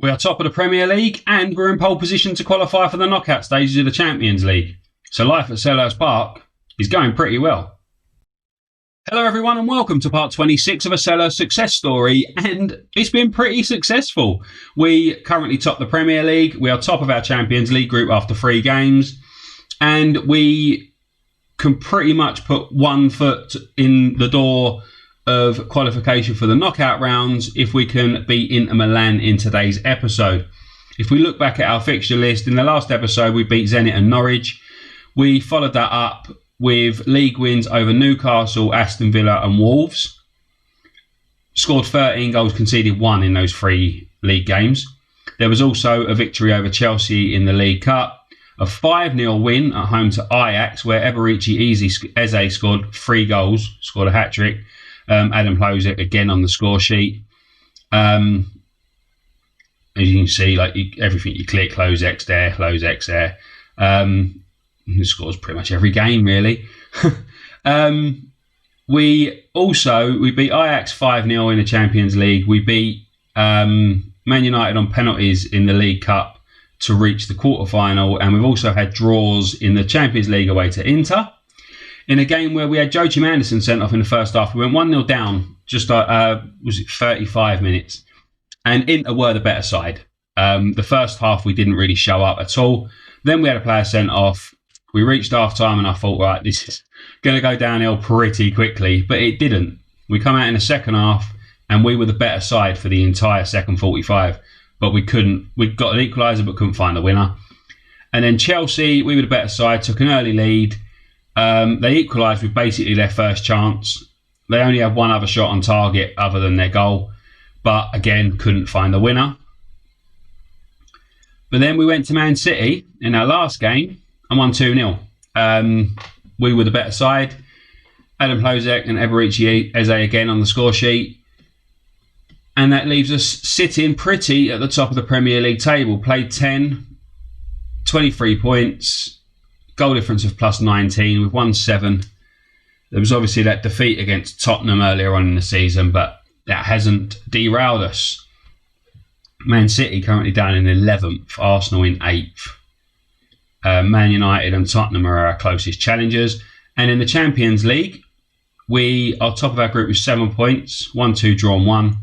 We are top of the Premier League and we're in pole position to qualify for the knockout stages of the Champions League. So life at Selhurst Park is going pretty well. Hello everyone and welcome to part 26 of a Selhurst Success Story, and it's been pretty successful. We currently top the Premier League, we are top of our Champions League group after 3 games, and we can pretty much put one foot in the door of qualification for the knockout rounds if we can beat Inter Milan in today's episode. If we look back at our fixture list, in the last episode we beat Zenit and Norwich. We followed that up with league wins over Newcastle, Aston Villa and Wolves. Scored 13 goals, conceded 1 in those 3 league games. There was also a victory over Chelsea in the League Cup, a 5-0 win at home to Ajax where Eberici Eze scored 3 goals, scored a hat-trick. Adam Plozek again on the score sheet. As you can see, like everything you click, Plozek's there, Plozek's there. He scores pretty much every game, really. We beat Ajax 5-0 in the Champions League. We beat Man United on penalties in the League Cup to reach the quarterfinal, and we've also had draws in the Champions League away to Inter. In a game where we had Joachim Andersen sent off in the first half, we went 1-0 down, just 35 minutes. And Inter were the better side. The first half, we didn't really show up at all. Then we had a player sent off. We reached half-time and I thought, right, this is going to go downhill pretty quickly. But it didn't. We come out in the second half and we were the better side for the entire second 45. But we got an equaliser but couldn't find a winner. And then Chelsea, we were the better side, took an early lead. They equalised with basically their first chance. They only had one other shot on target other than their goal, but again couldn't find the winner. But then we went to Man City in our last game and won 2-0. We were the better side. Adam Plozek and Eberici Eze again on the score sheet. And that leaves us sitting pretty at the top of the Premier League table. Played 10, 23 points. Goal difference of plus 19. We've won 7. There was obviously that defeat against Tottenham earlier on in the season, but that hasn't derailed us. Man City currently down in 11th, Arsenal in 8th. Man United and Tottenham are our closest challengers. And in the Champions League, we are top of our group with 7 points, 1-2 drawn 1.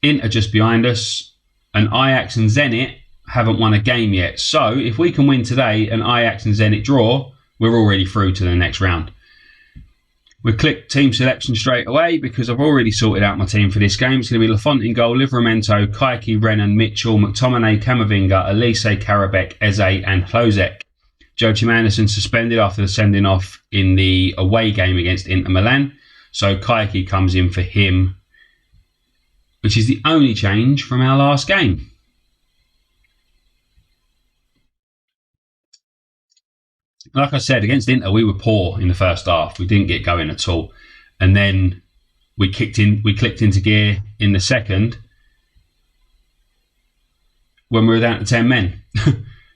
Inter just behind us, and Ajax and Zenit haven't won a game yet. So if we can win today and Ajax and Zenit draw, we're already through to the next round. We click team selection straight away because I've already sorted out my team for this game. It's going to be Lafont in goal, Livramento, Kaiki, Renan, Mitchell, McTominay, Camavinga, Elise, Karabek, Eze and Plozek. Joachim Andersen suspended after the sending off in the away game against Inter Milan. So Kaiki comes in for him, which is the only change from our last game. Like I said, against Inter, we were poor in the first half. We didn't get going at all. And then we clicked into gear in the second when we were down to 10 men.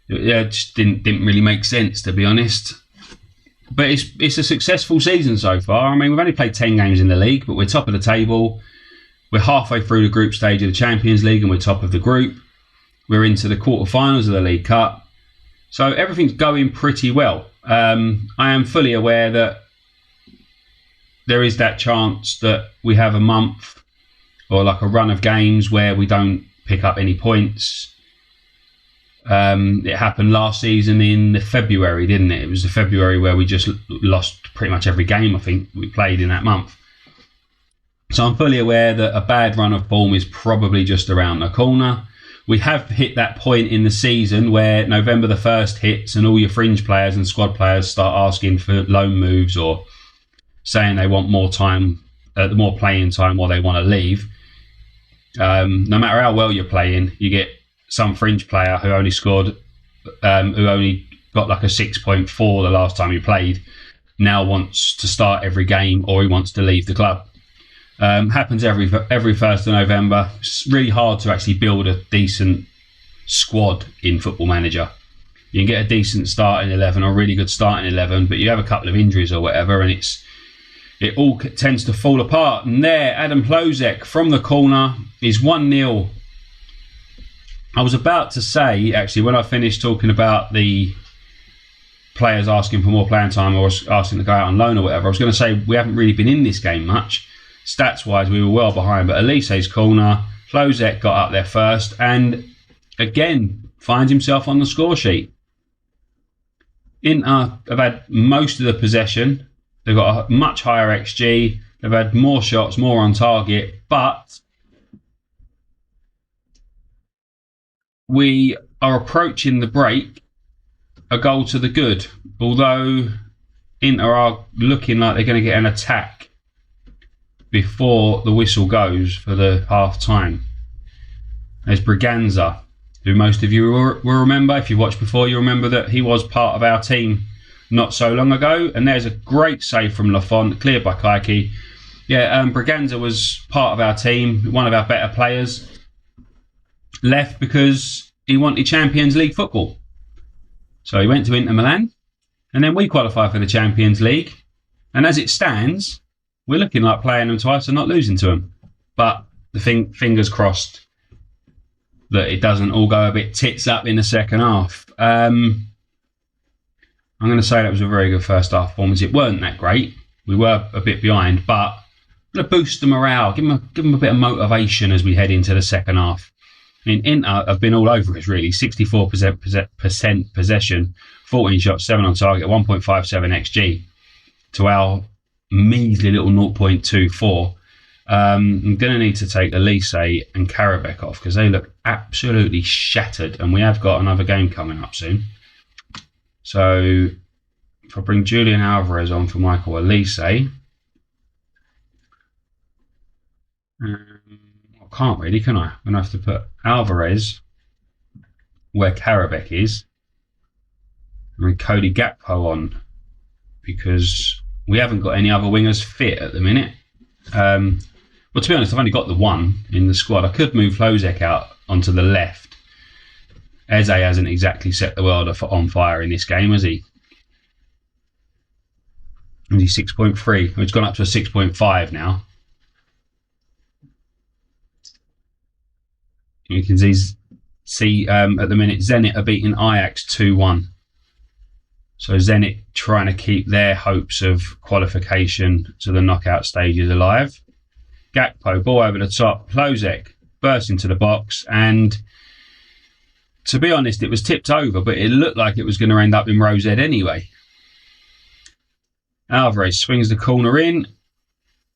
It just didn't really make sense, to be honest. But it's a successful season so far. I mean, we've only played 10 games in the league, but we're top of the table. We're halfway through the group stage of the Champions League and we're top of the group. We're into the quarterfinals of the League Cup. So everything's going pretty well. I am fully aware that there is that chance that we have a month or like a run of games where we don't pick up any points. It happened last season in February, didn't it? It was the February where we just lost pretty much every game I think we played in that month. So I'm fully aware that a bad run of form is probably just around the corner. We have hit that point in the season where November the 1st hits and all your fringe players and squad players start asking for loan moves or saying they want more time, more playing time or they want to leave. No matter how well you're playing, you get some fringe player who only got like a 6.4 the last time he played, now wants to start every game or he wants to leave the club. Happens every 1st of November. It's really hard to actually build a decent squad in Football Manager. You can get a decent starting 11 or a really good starting 11, but you have a couple of injuries or whatever, and it all tends to fall apart. And there, Adam Plozek from the corner is 1-0 I was about to say, actually, when I finished talking about the players asking for more playing time or asking to go out on loan or whatever, I was going to say we haven't really been in this game much. Stats-wise, we were well behind, but Elise's corner, Flozek got up there first and, again, finds himself on the score sheet. Inter have had most of the possession. They've got a much higher XG. They've had more shots, more on target, but we are approaching the break a goal to the good, although Inter are looking like they're going to get an attack before the whistle goes for the half time. There's Braganza, who most of you will remember. If you watched before, you remember that he was part of our team not so long ago. And there's a great save from Lafont, cleared by Kaiki. Yeah, Braganza was part of our team, one of our better players. Left because he wanted Champions League football. So he went to Inter Milan, and then we qualified for the Champions League. And as it stands, we're looking like playing them twice and not losing to them. But the fingers crossed that it doesn't all go a bit tits up in the second half. I'm going to say that was a very good first half performance. It weren't that great. We were a bit behind, but I'm going to boost the morale, give them a bit of motivation as we head into the second half. I mean, Inter have been all over us, really. 64% possession, 14 shots, 7 on target, 1.57 XG to our measly little 0.24. I'm going to need to take Elise and Karabek off because they look absolutely shattered, and we have got another game coming up soon. So if I bring Julian Alvarez on for Michael Elise, I can't really, can I? I'm going to have to put Alvarez where Karabek is and bring Cody Gakpo on because we haven't got any other wingers fit at the minute. Well, to be honest, I've only got the one in the squad. I could move Flozek out onto the left. Eze hasn't exactly set the world on fire in this game, has he? And he's 6.3. It's gone up to a 6.5 now. You can see at the minute Zenit are beating Ajax 2-1. So Zenit trying to keep their hopes of qualification to the knockout stages alive. Gakpo, ball over the top. Flozek burst into the box, and to be honest, it was tipped over, but it looked like it was going to end up in Rose Ed anyway. Alvarez swings the corner in,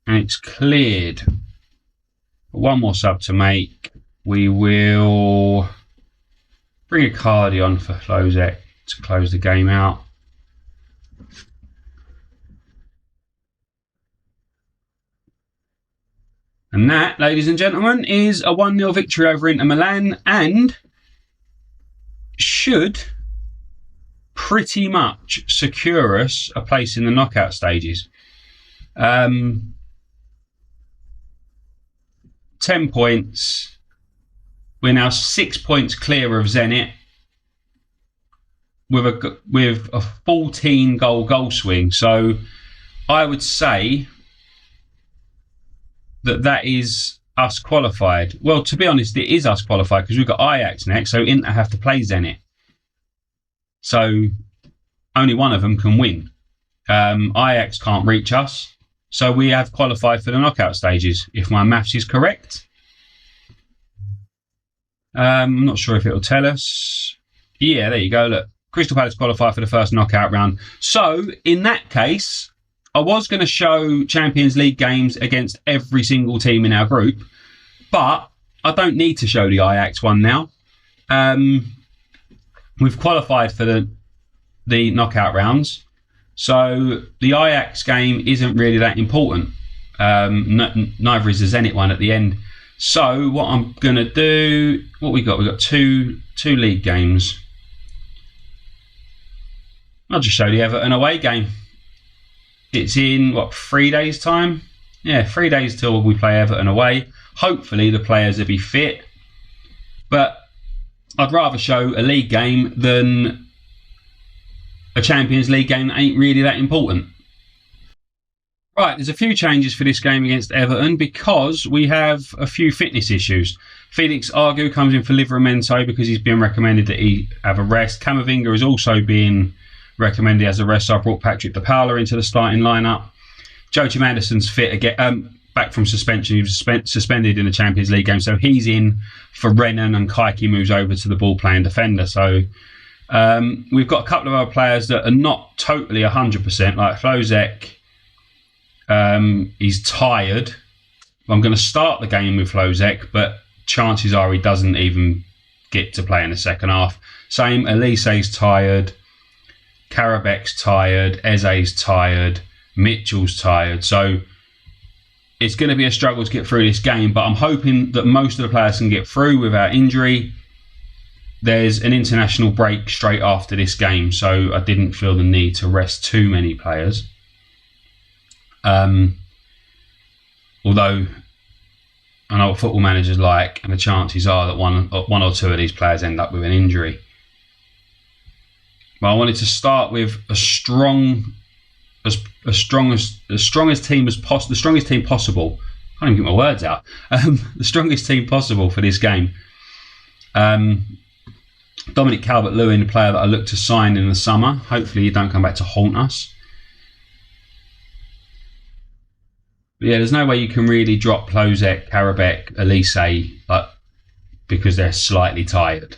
and it's cleared. One more sub to make. We will bring a Cardi on for Flozek to close the game out. And that, ladies and gentlemen, is a 1-0 victory over Inter Milan and should pretty much secure us a place in the knockout stages. 10 points. We're now 6 points clear of Zenit with a 14 goal swing. So I would say that is us qualified. Well, to be honest, it is us qualified because we've got Ajax next, so Inter have to play Zenit. So only one of them can win. Ajax can't reach us, so we have qualified for the knockout stages, if my maths is correct. I'm not sure if it'll tell us. Yeah, there you go. Look, Crystal Palace qualified for the first knockout round. So in that case, I was going to show Champions League games against every single team in our group, but I don't need to show the Ajax one now. We've qualified for the knockout rounds, so the Ajax game isn't really that important. Neither is the Zenit one at the end. So what I'm going to do, what we got? We've got two league games. I'll just show the Everton away game. It's in, 3 days' time? Yeah, 3 days till we play Everton away. Hopefully the players will be fit. But I'd rather show a league game than a Champions League game that ain't really that important. Right, there's a few changes for this game against Everton because we have a few fitness issues. Felix Argu comes in for Livramento because he's been recommended that he have a rest. Camavinga is also being recommended as a rest. So I brought Patrick De Paula into the starting lineup. Joachim Anderson's fit again, back from suspension. He was suspended in the Champions League game, so he's in for Renan, and Kaiki moves over to the ball-playing defender. So we've got a couple of other players that are not totally 100%, like Flozek. He's tired. I'm going to start the game with Flozek, but chances are he doesn't even get to play in the second half. Same, Elise's tired, Karabek's tired, Eze's tired, Mitchell's tired. So it's going to be a struggle to get through this game, but I'm hoping that most of the players can get through without injury. There's an international break straight after this game, so I didn't feel the need to rest too many players. Although I know what football managers like, and the chances are that one or two of these players end up with an injury. But I wanted to start with the strongest team possible. I can't even get my words out. The strongest team possible for this game. Dominic Calvert-Lewin, the player that I look to sign in the summer. Hopefully he don't come back to haunt us. But yeah, there's no way you can really drop Plozek, Karabek, Elise, because they're slightly tired.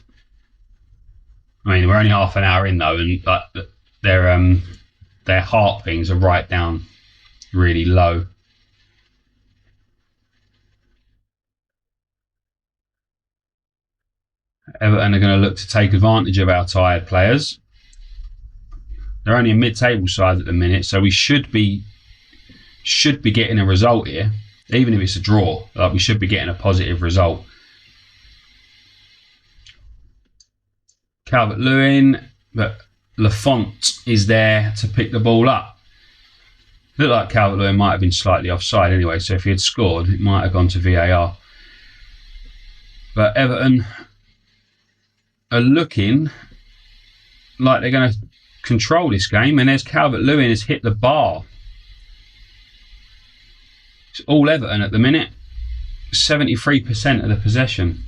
I mean, we're only half an hour in though, and their heart things are right down really low. Everton are going to look to take advantage of our tired players. They're only a mid-table side at the minute, so we should be getting a result here, even if it's a draw. We should be getting a positive result. Calvert-Lewin, but Lafont is there to pick the ball up. Looked like Calvert-Lewin might have been slightly offside anyway, so if he had scored, it might have gone to VAR. But Everton are looking like they're going to control this game, and there's Calvert-Lewin has hit the bar. It's all Everton at the minute. 73% of the possession.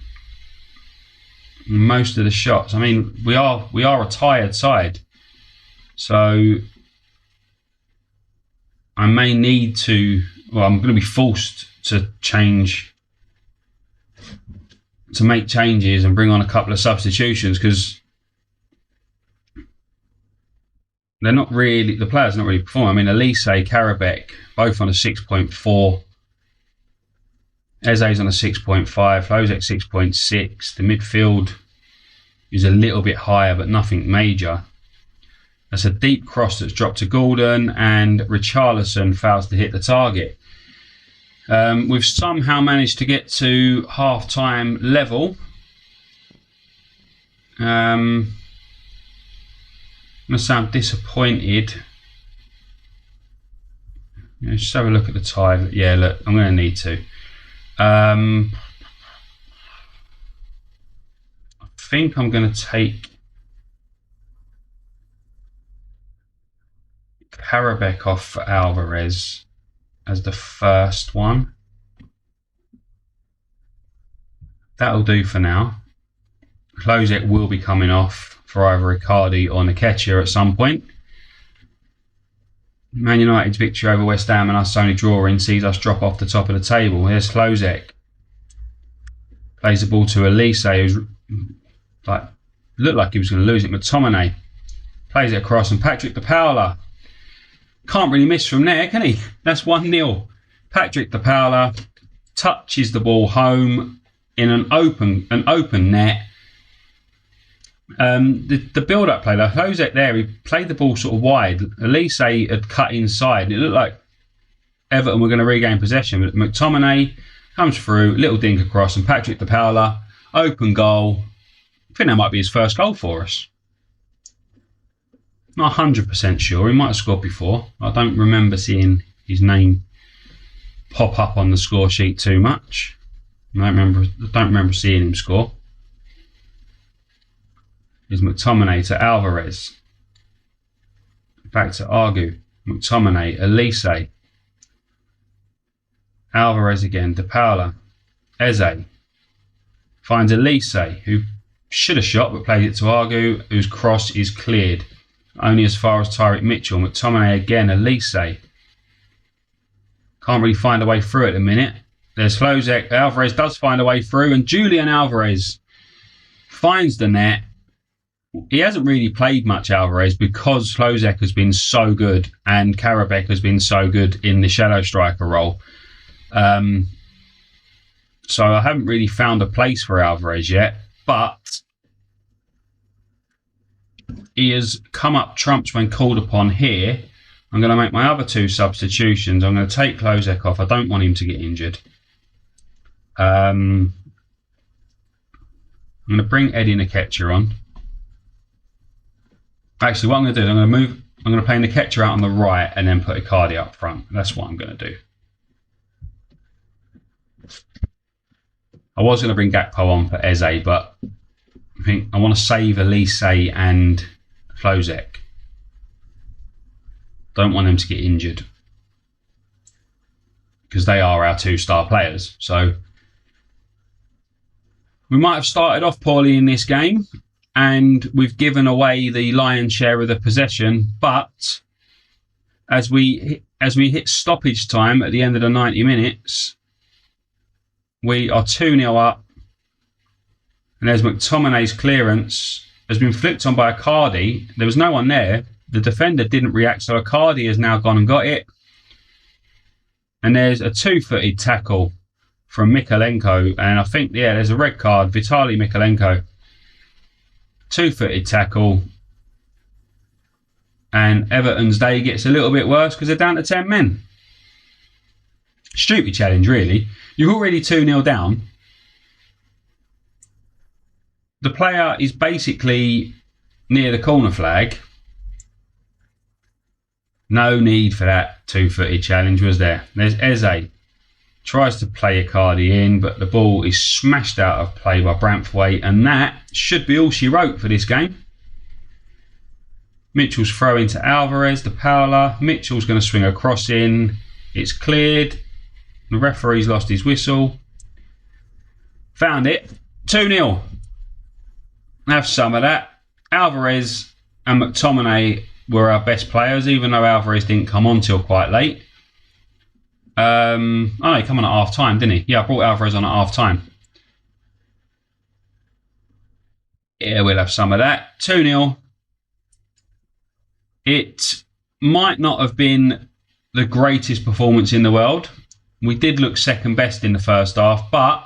Most of the shots. I mean, we are a tired side, so I may need to. Well, I'm going to be forced to make changes and bring on a couple of substitutions, because they're not really, the players not really performing. I mean, Elise, Karabek, both on a 6.4. Eze's on a 6.5, Flozek 6.6. The midfield is a little bit higher, but nothing major. That's a deep cross that's dropped to Gordon, and Richarlison fails to hit the target. We've somehow managed to get to half-time level. I'm going to say I'm disappointed. Just have a look at the tie. Yeah, look, I'm going to need to. I think I'm going to take Karabek off for Alvarez as the first one. That'll do for now. Klozek will be coming off for either Icardi or Nketiah at some point. Man United's victory over West Ham and us only drawing sees us drop off the top of the table. Here's Klozek. Plays the ball to Elise, who's looked like he was going to lose it. McTominay plays it across, and Patrick De Paula can't really miss from there, can he? That's 1-0. Patrick De Paula touches the ball home in an open net. The build-up play, like Klozek there, he played the ball sort of wide. Elise had cut inside. It looked like Everton were going to regain possession, but McTominay comes through, little dink across, and Patrick De Paula, open goal. I think that might be his first goal for us. Not 100% sure. He might have scored before. I don't remember seeing his name pop up on the score sheet too much. I don't remember seeing him score. Is McTominay to Alvarez. Back to Argu. McTominay, Elise. Alvarez again, De Paula. Eze. finds Elise, who should have shot but played it to Argu, whose cross is cleared. Only as far as Tyreek Mitchell. McTominay again, Elise. Can't really find a way through at the minute. There's Flozek. Alvarez does find a way through, and Julian Alvarez finds the net. He hasn't really played much, Alvarez, because Flozek has been so good and Karabek has been so good in the shadow striker role. So I haven't really found a place for Alvarez yet, but he has come up trumps when called upon here. I'm going to make my other 2 substitutions. I'm going to take Klozek off. I don't want him to get injured. I'm going to bring Eddie Nketiah on. Actually, what I'm going to do is I'm going to play Nketiah out on the right and then put Icardi up front. That's what I'm going to do. I was going to bring Gakpo on for Eze, but I think I want to save Elise and Flozek. Don't want them to get injured because they are our 2 star players. So we might have started off poorly in this game and we've given away the lion's share of the possession, but as we hit stoppage time at the end of the 90 minutes, we are 2-0 up, and there's McTominay's clearance has been flicked on by Icardi. There was no one there. The defender didn't react, so Icardi has now gone and got it. And there's a 2-footed tackle from Mykolenko, and I think, yeah, there's a red card, Vitaly Mykolenko. 2-footed tackle, and Everton's day gets a little bit worse because they're down to 10 men. Stupid challenge, really. You're already 2-0 down. The player is basically near the corner flag. No need for that 2-footed challenge, was there? There's Eze. Tries to play Icardi in, but the ball is smashed out of play by Branthwaite, and that should be all she wrote for this game. Mitchell's throw into Alvarez, the Paula. Mitchell's going to swing a cross in. It's cleared. The referee's lost his whistle. Found it. 2-0. Have some of that. Alvarez and McTominay were our best players, even though Alvarez didn't come on till quite late. Oh no, he came on at half time, didn't he? Yeah, I brought Alvarez on at half time. Yeah, we'll have some of that. 2-0. It might not have been the greatest performance in the world. We did look second best in the first half, but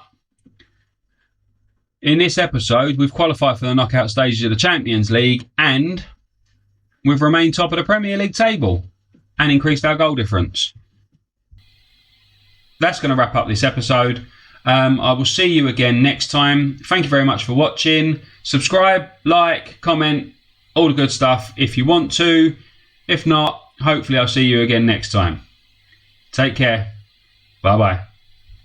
in this episode, we've qualified for the knockout stages of the Champions League and we've remained top of the Premier League table and increased our goal difference. That's going to wrap up this episode. I will see you again next time. Thank you very much for watching. Subscribe, like, comment, all the good stuff if you want to. If not, hopefully I'll see you again next time. Take care. Bye-bye.